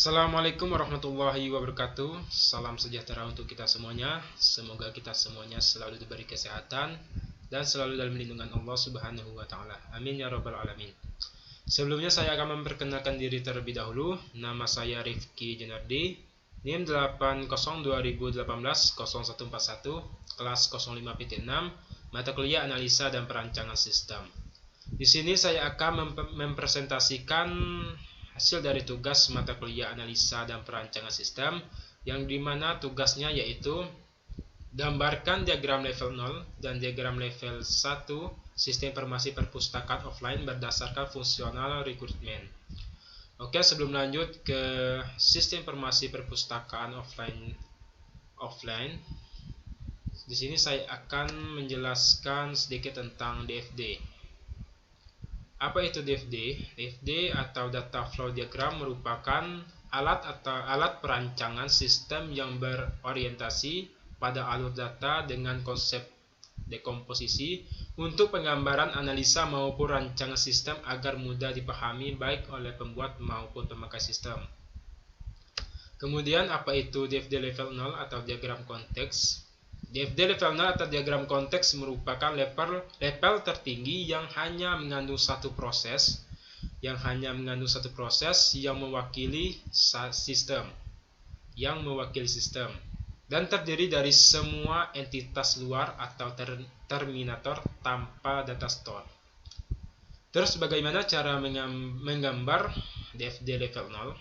Assalamualaikum warahmatullahi wabarakatuh. Salam sejahtera untuk kita semuanya. Semoga kita semuanya selalu diberi kesehatan dan selalu dalam lindungan Allah Subhanahu wa taala. Amin ya rabbal alamin. Sebelumnya saya akan memperkenalkan diri terlebih dahulu. Nama saya Rifki Jenardi, NIM 8020180141, kelas 05.6, mata kuliah analisa dan perancangan sistem. Di sini saya akan mempresentasikan hasil dari tugas mata kuliah analisa dan perancangan sistem, yang dimana tugasnya yaitu gambarkan diagram level 0 dan diagram level 1 sistem informasi perpustakaan offline berdasarkan fungsional rekrutmen. Oke, sebelum lanjut ke sistem informasi perpustakaan offline, di sini saya akan menjelaskan sedikit tentang DFD. Apa itu DFD? DFD atau Data Flow Diagram merupakan alat perancangan sistem yang berorientasi pada alur data dengan konsep dekomposisi untuk penggambaran analisa maupun rancangan sistem agar mudah dipahami baik oleh pembuat maupun pemakai sistem. Kemudian apa itu DFD level 0 atau diagram konteks? DFD level 0 atau diagram konteks merupakan level tertinggi yang hanya mengandung satu proses yang mewakili sistem dan terdiri dari semua entitas luar atau terminator tanpa data store. Terus bagaimana cara menggambar DFD level 0?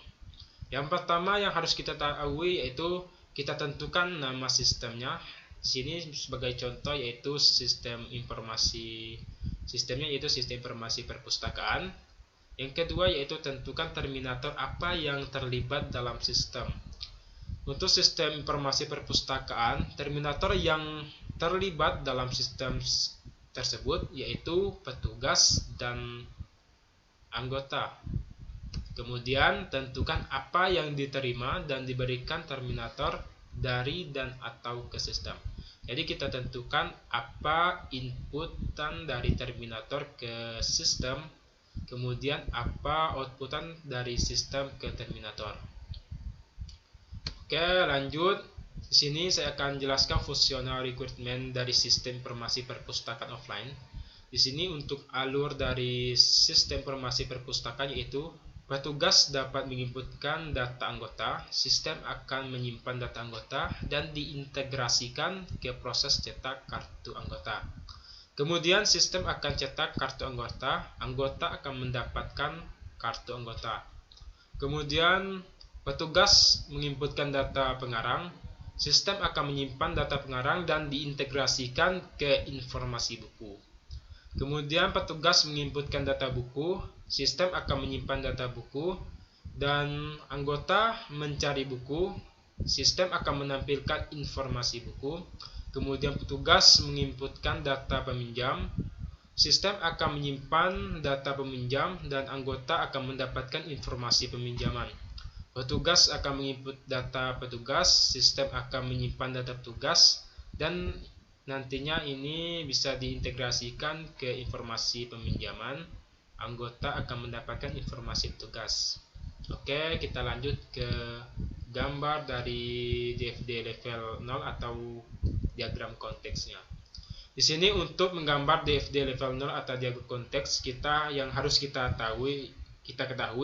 Yang pertama yang harus kita tahu yaitu kita tentukan nama sistemnya. Di sini sebagai contoh yaitu sistemnya yaitu sistem informasi perpustakaan. Yang kedua yaitu tentukan terminator apa yang terlibat dalam sistem. Untuk sistem informasi perpustakaan, terminator yang terlibat dalam sistem tersebut yaitu petugas dan anggota. Kemudian tentukan apa yang diterima dan diberikan terminator dari dan atau ke sistem. Jadi kita tentukan apa inputan dari terminator ke sistem, kemudian apa outputan dari sistem ke terminator. Oke, lanjut. Di sini saya akan jelaskan fungsional rekrutmen dari sistem informasi perpustakaan offline. Di sini untuk alur dari sistem informasi perpustakaan yaitu petugas dapat menginputkan data anggota, sistem akan menyimpan data anggota dan diintegrasikan ke proses cetak kartu anggota. Kemudian sistem akan cetak kartu anggota, anggota akan mendapatkan kartu anggota. Kemudian petugas menginputkan data pengarang, sistem akan menyimpan data pengarang dan diintegrasikan ke informasi buku. Kemudian petugas menginputkan data buku, sistem akan menyimpan data buku, dan anggota mencari buku, sistem akan menampilkan informasi buku. Kemudian petugas menginputkan data peminjam, sistem akan menyimpan data peminjam, dan anggota akan mendapatkan informasi peminjaman. Petugas akan menginput data petugas, sistem akan menyimpan data petugas, dan nantinya ini bisa diintegrasikan ke informasi peminjaman. Anggota akan mendapatkan informasi petugas. Oke, kita lanjut ke gambar dari DFD level 0 atau diagram konteksnya. Di sini untuk menggambar DFD level 0 atau diagram konteks, yang harus kita ketahui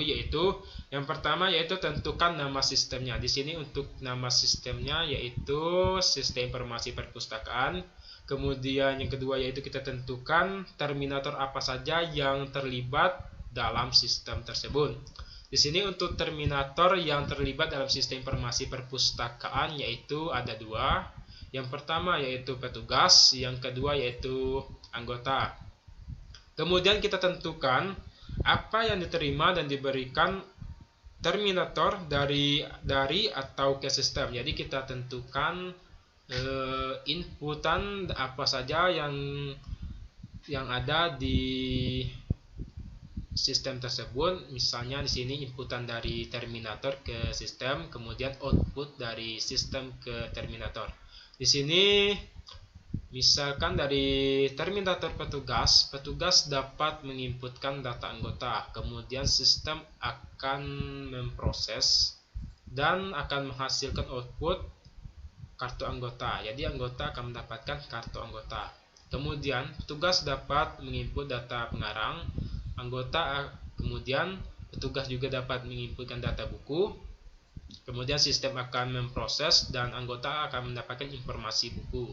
yaitu yang pertama yaitu tentukan nama sistemnya. Di sini untuk nama sistemnya yaitu sistem informasi perpustakaan. Kemudian yang kedua yaitu kita tentukan terminator apa saja yang terlibat dalam sistem tersebut. Di sini untuk terminator yang terlibat dalam sistem informasi perpustakaan yaitu ada dua. Yang pertama yaitu petugas, yang kedua yaitu anggota. Kemudian kita tentukan apa yang diterima dan diberikan terminator dari atau ke sistem. Jadi kita tentukan inputan apa saja yang ada di sistem tersebut. Misalnya di sini inputan dari terminator ke sistem, kemudian output dari sistem ke terminator. Di sini misalkan dari terminator petugas dapat menginputkan data anggota, kemudian sistem akan memproses dan akan menghasilkan output kartu anggota. Jadi anggota akan mendapatkan kartu anggota. Kemudian petugas dapat menginput data pengarang anggota, kemudian petugas juga dapat menginputkan data buku. Kemudian sistem akan memproses dan anggota akan mendapatkan informasi buku.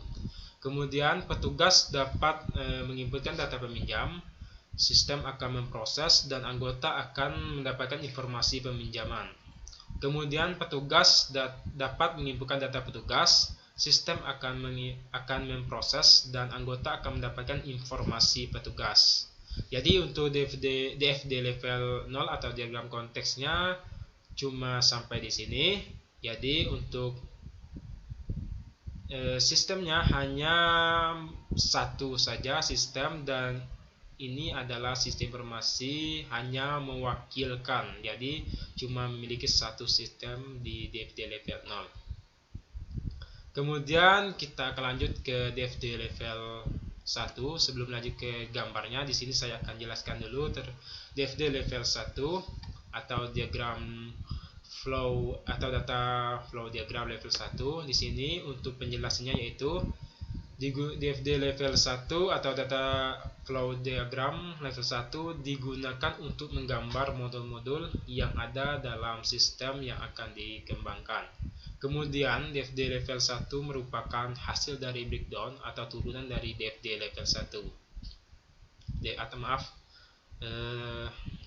Kemudian petugas dapat menginputkan data peminjam, sistem akan memproses dan anggota akan mendapatkan informasi peminjaman. Kemudian petugas dapat menginputkan data petugas, sistem akan memproses dan anggota akan mendapatkan informasi petugas. Jadi untuk DFD level 0 atau diagram konteksnya cuma sampai di sini. Jadi untuk sistemnya hanya satu saja sistem, dan ini adalah sistem informasi hanya mewakilkan. Jadi cuma memiliki satu sistem di DFD level 0. Kemudian kita akan lanjut ke DFD level 1. Sebelum lanjut ke gambarnya, di sini saya akan jelaskan dulu DFD level 1 atau diagram flow atau data flow diagram level 1. Di sini untuk penjelasannya yaitu di DFD level 1 atau data flow diagram level 1 digunakan untuk menggambar modul-modul yang ada dalam sistem yang akan dikembangkan. Kemudian DFD level 1 merupakan hasil dari breakdown atau turunan dari DFD level 1.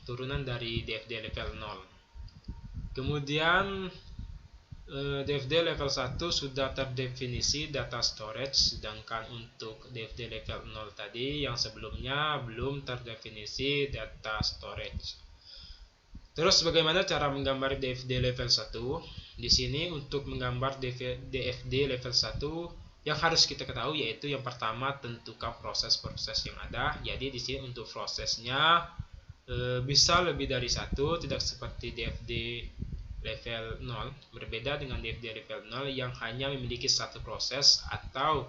Turunan dari DFD level 0. Kemudian DFD level 1 sudah terdefinisi data storage, sedangkan untuk DFD level 0 tadi yang sebelumnya belum terdefinisi data storage. Terus bagaimana cara menggambar DFD level 1? Di sini untuk menggambar DFD level 1 yang harus kita ketahui yaitu yang pertama tentukan proses-proses yang ada. Jadi di sini untuk prosesnya bisa lebih dari satu, tidak seperti DFD level 0, berbeda dengan DFD level 0 yang hanya memiliki satu proses atau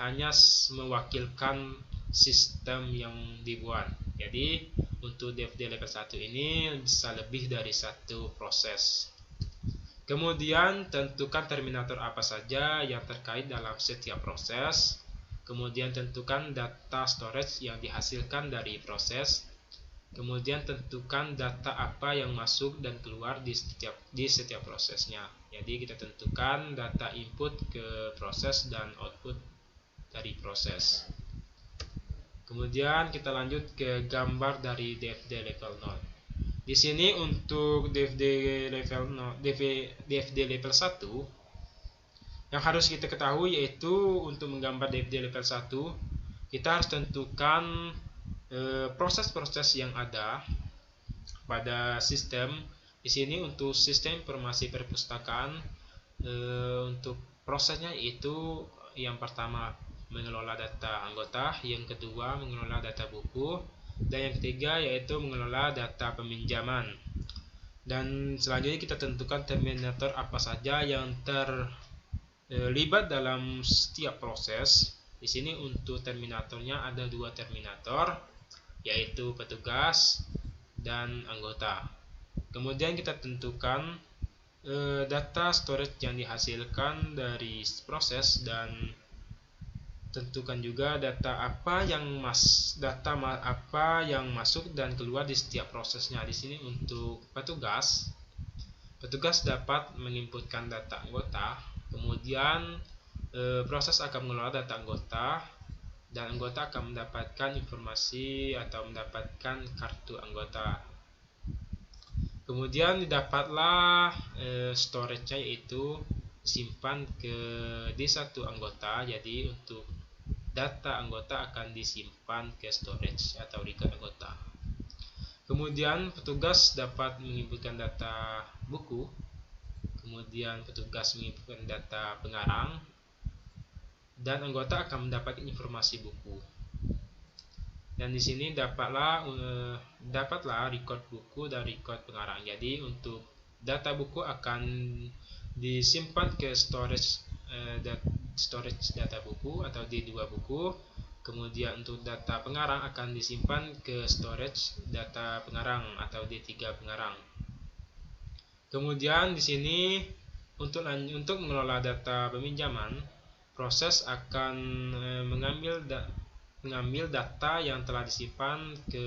hanya mewakilkan sistem yang dibuat. Jadi untuk DFD level 1 ini bisa lebih dari satu proses. Kemudian tentukan terminator apa saja yang terkait dalam setiap proses. Kemudian tentukan data storage yang dihasilkan dari proses. Kemudian tentukan data apa yang masuk dan keluar di setiap prosesnya. Jadi kita tentukan data input ke proses dan output dari proses. Kemudian kita lanjut ke gambar dari DFD level 0. Di sini untuk DFD level 0, DFD level 1 yang harus kita ketahui yaitu untuk menggambar DFD level 1 kita harus tentukan proses-proses yang ada pada sistem. Di sini untuk sistem informasi perpustakaan untuk prosesnya yaitu yang pertama mengelola data anggota, yang kedua mengelola data buku, dan yang ketiga yaitu mengelola data peminjaman. Dan selanjutnya kita tentukan terminator apa saja yang terlibat dalam setiap proses. Di sini untuk terminatornya ada dua terminator, yaitu petugas dan anggota. Kemudian kita tentukan data storage yang dihasilkan dari proses, dan tentukan juga data apa yang masuk dan keluar di setiap prosesnya. Di sini untuk petugas dapat menginputkan data anggota, kemudian proses akan mengelola data anggota, dan anggota akan mendapatkan informasi atau mendapatkan kartu anggota. Kemudian didapatlah storage-nya yaitu simpan di satu anggota. Jadi untuk data anggota akan disimpan ke storage atau record anggota. Kemudian petugas dapat menginputkan data buku, kemudian petugas menginputkan data pengarang, dan anggota akan mendapatkan informasi buku. Dan di sini dapatlah record buku dan record pengarang. Jadi untuk data buku akan disimpan ke storage data buku atau di dua buku. Kemudian untuk data pengarang akan disimpan ke storage data pengarang atau di tiga pengarang. Kemudian di sini untuk mengelola data peminjaman, proses akan mengambil data yang telah disimpan ke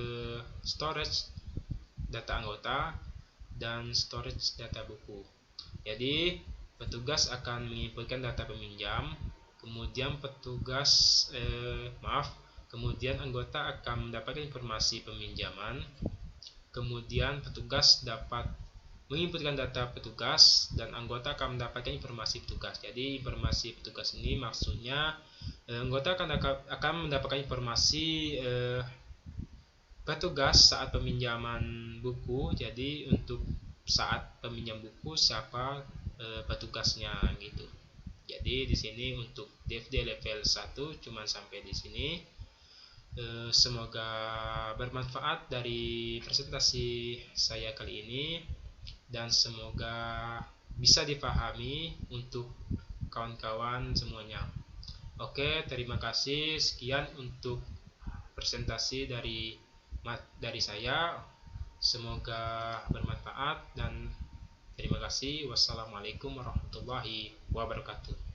storage data anggota dan storage data buku. Jadi petugas akan menginputkan data peminjam, kemudian kemudian anggota akan mendapatkan informasi peminjaman, kemudian petugas dapat menginputkan data petugas dan anggota akan mendapatkan informasi petugas. Jadi informasi petugas ini maksudnya anggota akan mendapatkan informasi petugas saat peminjaman buku. Jadi untuk saat peminjam buku siapa petugasnya gitu. Jadi di sini untuk DFD level 1 cuma sampai di sini. Semoga bermanfaat dari presentasi saya kali ini dan semoga bisa dipahami untuk kawan-kawan semuanya. Oke, terima kasih. Sekian untuk presentasi dari saya. Semoga bermanfaat dan terima kasih. Wassalamualaikum warahmatullahi wabarakatuh.